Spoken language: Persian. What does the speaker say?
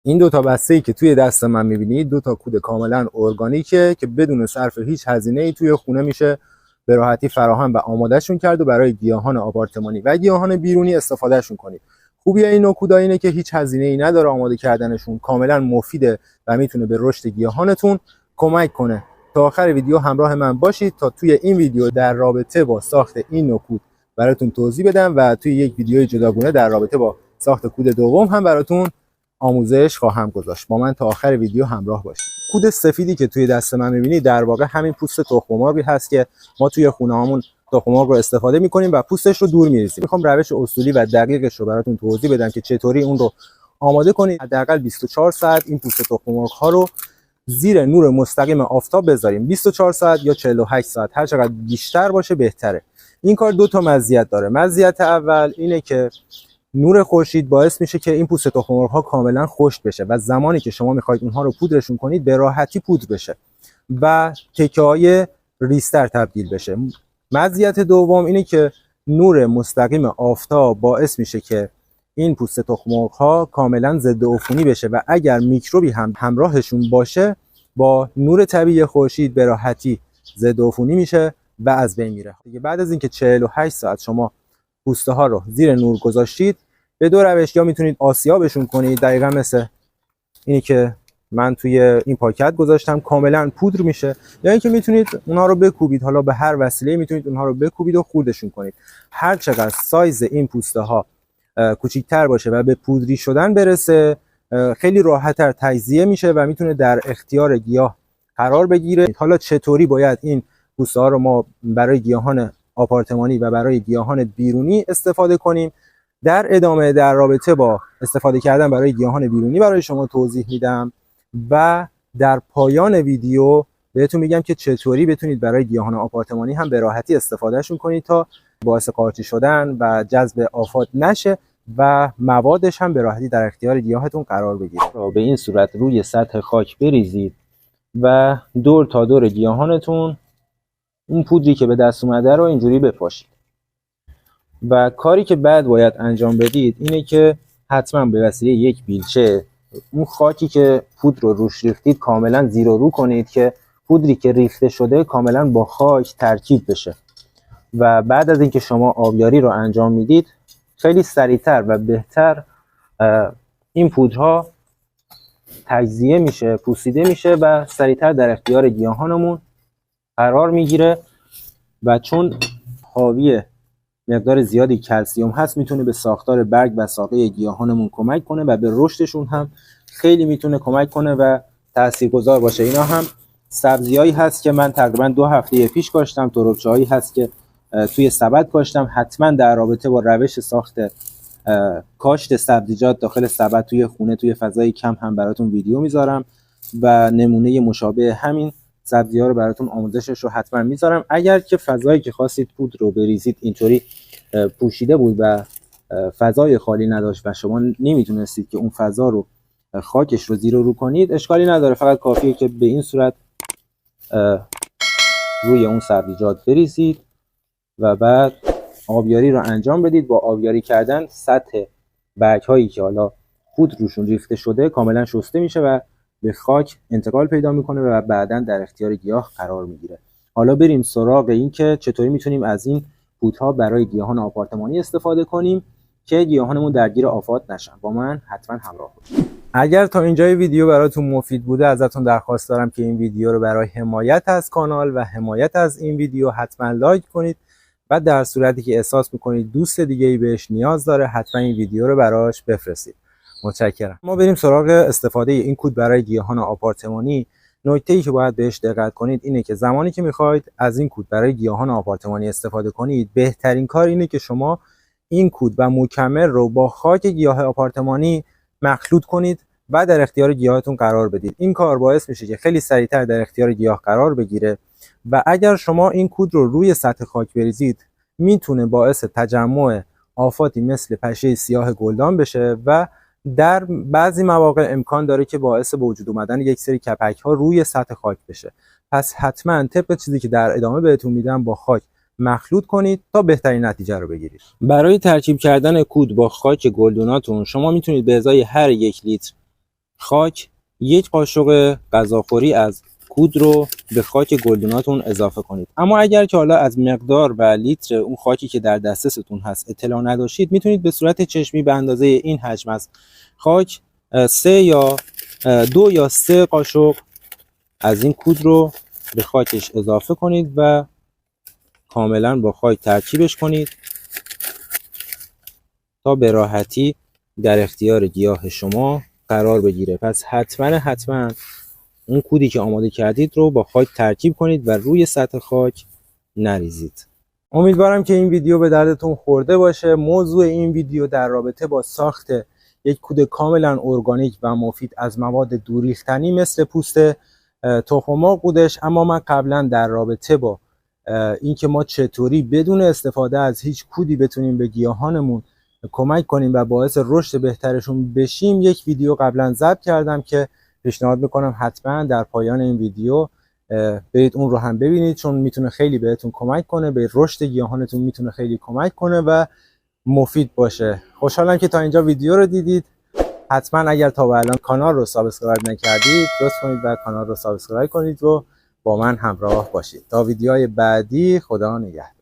این دو تا بسته‌ای که توی دست من می‌بینید دو تا کود کاملا ارگانیکه که بدون صرف هیچ هزینه‌ای توی خونه میشه به راحتی فراهم و آمادهشون کرد و برای گیاهان آپارتمانی و گیاهان بیرونی استفادهشون کنید. خوبی این نوع کودا اینه که هیچ هزینه‌ای نداره آماده کردنشون، کاملا مفیده و میتونه به رشد گیاهانتون کمک کنه. تا آخر ویدیو همراه من باشید تا توی این ویدیو در رابطه با ساخت این نوع کود براتون توضیح بدم و توی یک ویدیوی جداگونه در رابطه با ساخت کود دوم هم براتون آموزش خواهم گذاشت. با من تا آخر ویدیو همراه باشید. کود سفیدی که توی دست من می‌بینید در واقع همین پوست تخم مرغی هست که ما توی خونه‌هامون تخم مرغ رو استفاده می‌کنیم و پوستش رو دور می‌ریزیم. می‌خوام روش اصولی و دقیقش رو براتون توضیح بدم که چطوری اون رو آماده کنید. حداقل 24 ساعت این پوست تخم مرغ‌ها رو زیر نور مستقیم آفتاب بذاریم. 24 ساعت یا 48 ساعت، هر چقدر بیشتر باشه بهتره. این کار دو تا مزیت داره. مزیت اول اینه که نور خورشید باعث میشه که این پوست تخم مرغ‌ها کاملا خشک بشه و زمانی که شما میخواید اونها رو پودرشون کنید به راحتی پودر بشه و تکه‌های ریزتر تبدیل بشه. مزیت دوم اینه که نور مستقیم آفتاب باعث میشه که این پوست تخم مرغ‌ها کاملا ضد عفونی بشه و اگر میکروبی هم همراهشون باشه با نور طبیعی خورشید به راحتی ضد عفونی میشه و از بین میره. دیگه بعد از اینکه 48 ساعت شما پوسته ها رو زیر نور گذاشتید به دو روش، یا میتونید آسیابشون کنید دقیقا مثل اینی که من توی این پاکت گذاشتم کاملا پودر میشه، یا اینکه میتونید اونها رو بکوبید. حالا به هر وسیله میتونید اونها رو بکوبید و خوردشون کنید. هر چقدر سایز این پوسته ها کوچیک‌تر باشه و به پودری شدن برسه خیلی راحت‌تر تجزیه میشه و میتونه در اختیار گیاه قرار بگیره. حالا چطوری باید این پوسته ها رو ما برای گیاهان آپارتمانی و برای گیاهان بیرونی استفاده کنیم در ادامه در رابطه با استفاده کردن برای گیاهان بیرونی برای شما توضیح میدم و در پایان ویدیو بهتون میگم که چطوری بتونید برای گیاهان آپارتمانی هم به راحتی استفادهشون کنید تا باعث قارچی شدن و جذب آفات نشه و موادش هم به راحتی در اختیار گیاهتون قرار بگیره. به این صورت روی سطح خاک بریزید و دور تا دور گیاهانتون اون پودری که به دست اومده رو اینجوری بپاشید. و کاری که بعد باید انجام بدید اینه که حتما به وسیله یک بیلچه اون خاکی که پودر رو روش ریختید کاملا زیر و رو کنید که پودری که ریخته شده کاملا با خاک ترکیب بشه. و بعد از اینکه شما آبیاری رو انجام میدید خیلی سریعتر و بهتر این پودرها تجزیه میشه، پوسیده میشه و سریعتر در اختیار گیاهانمون قرار میگیره و چون حاوی مقدار زیادی کلسیم هست میتونه به ساختار برگ و ساقه گیاهانمون کمک کنه و به رشدشون هم خیلی میتونه کمک کنه و تاثیرگذار باشه. اینا هم سبزیایی هست که من تقریبا 2 هفته پیش کاشتم، تربچه‌هایی هست که توی سبد کاشتم. حتما در رابطه با روش ساخت کاشت سبزیجات داخل سبد توی خونه توی فضای کم هم براتون ویدیو میذارم و نمونه مشابه همین سبزی‌ها رو براتون آموزشش رو حتما میذارم. اگر که فضایی که خواستید پودر رو بریزید اینطوری پوشیده بود و فضای خالی نداشت و شما نمیتونستید که اون فضا رو خاکش رو زیر و رو کنید، اشکالی نداره، فقط کافیه که به این صورت روی اون سبزیجات بریزید و بعد آبیاری رو انجام بدید. با آبیاری کردن سطح برگ هایی که حالا پودر روشون ریخته شده کاملا شسته میشه و به خاک انتقال پیدا میکنه و بعداً در اختیار گیاه قرار میگیره. حالا بریم سراغ این که چطوری میتونیم از این پودرها برای گیاهان آپارتمانی استفاده کنیم که گیاهانمون درگیر آفات نشن. با من حتما همراه باشید. اگر تا اینجای ویدیو براتون مفید بوده ازتون درخواست دارم که این ویدیو رو برای حمایت از کانال و حمایت از این ویدیو حتما لایک کنید و در صورتی که احساس میکنید دوست دیگه‌ای بهش نیاز داره حتما این ویدیو رو براش بفرستید. متشکرم. ما بریم سراغ استفاده این کود برای گیاهان آپارتمانی. نکته‌ای که باید بهش دقت کنید اینه که زمانی که میخواید از این کود برای گیاهان آپارتمانی استفاده کنید بهترین کار اینه که شما این کود و مکمل رو با خاک گیاه آپارتمانی مخلوط کنید و در اختیار گیاهتون قرار بدید. این کار باعث میشه که خیلی سریعتر در اختیار گیاه قرار بگیره و اگر شما این کود رو روی سطح خاک بریزید میتونه باعث تجمع آفاتی مثل پشه سیاه گلدان بشه و در بعضی مواقع امکان داره که باعث به وجود اومدن یک سری کپک ها روی سطح خاک بشه. پس حتما طبق چیزی که در ادامه بهتون میدم با خاک مخلوط کنید تا بهترین نتیجه رو بگیرید. برای ترکیب کردن کود با خاک گلدوناتون شما میتونید به ازای هر 1 لیتر خاک، 1 قاشق غذاخوری از کود رو به خاک گلدوناتون اضافه کنید. اما اگر که حالا از مقدار و لیتر اون خاکی که در دسترستون هست اطلاع نداشتید، میتونید به صورت چشمی به اندازه این حجم از خاک 2 یا 3 قاشق از این کود رو به خاکش اضافه کنید و کاملا با خاک ترکیبش کنید تا به راحتی در اختیار گیاه شما قرار بگیره. پس حتما اون کودی که آماده کردید رو با خاک ترکیب کنید و روی سطح خاک نریزید. امیدوارم که این ویدیو به دردتون خورده باشه. موضوع این ویدیو در رابطه با ساخت یک کود کاملا ارگانیک و مفید از مواد دوریختنی مثل پوست تخم‌مرغ بودش. اما من قبلا در رابطه با اینکه ما چطوری بدون استفاده از هیچ کودی بتونیم به گیاهانمون کمک کنیم و باعث رشد بهترشون بشیم یک ویدیو قبلا ضبط کردم که پیشنهاد میکنم حتما در پایان این ویدیو برید اون رو هم ببینید، چون میتونه خیلی بهتون کمک کنه، به رشد گیاهانتون میتونه خیلی کمک کنه و مفید باشه. خوشحالم که تا اینجا ویدیو رو دیدید. حتما اگر تا به الان کانال رو سابسکرایب نکردید لطف کنید و کانال رو سابسکرایب کنید و با من همراه باشید. تا ویدیوهای بعدی، خدا نگهدار.